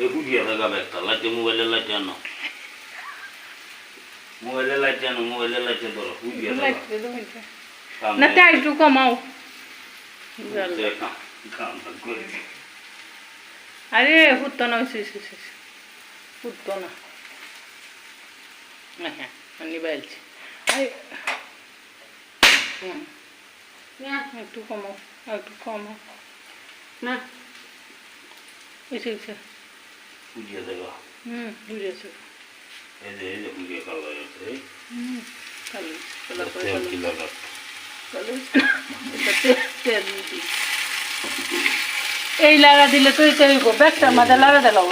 ফুটিয়ে থাকা একটা লাইটে মোবাইলের লাইটে আনো মোবাইলের লাইটে ধরো ফুটিয়ে থাকা না তাই একটু কমাও আরে ফুটতো না ফুটতো না হ্যাঁ নিবাইলছি একটু কমাও না এসে ফুটিয়ে থাকা বুঝেছে এই যে ফুটিয়ে কালার আছে এই লাগা দিলে তো ব্যাগটার মাঝে লাগা দিলাম